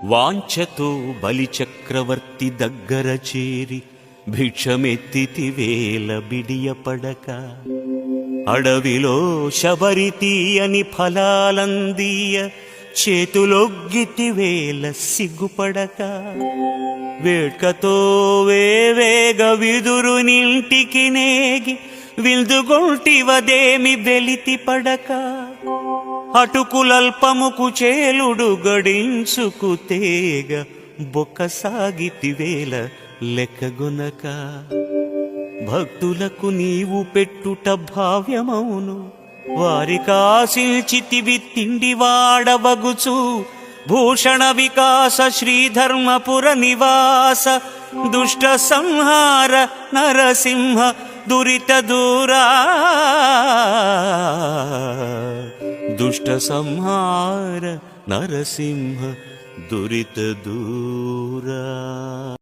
వాంఛతో బలిచక్రవర్తి దగ్గర చేరి భిక్షమెత్తితివేల బిడియపడక, అడవిలో శబరి తీయని ఫలాలందీయ చేతులొగ్గితివేల సిగ్గుపడక, వేడ్కతో వేవేగ విదురునింటికి నేగి విల్దుగొల్టివదేమి వెలితి పడక, అటుకులల్పముకు చేలుడు గడించుకు తేగ బొక్కసాగితివేల లెక్కగొనక, భక్తులకు నీవు పెట్టుట భావ్యమౌను, వారికాశించితివి తిండివాడవగుచు, భూషణ వికాస శ్రీధర్మపుర నివాస దుష్ట సంహార నరసింహ దురిత దూరా, దుష్ట సంహార నరసింహ దురిత దూరా.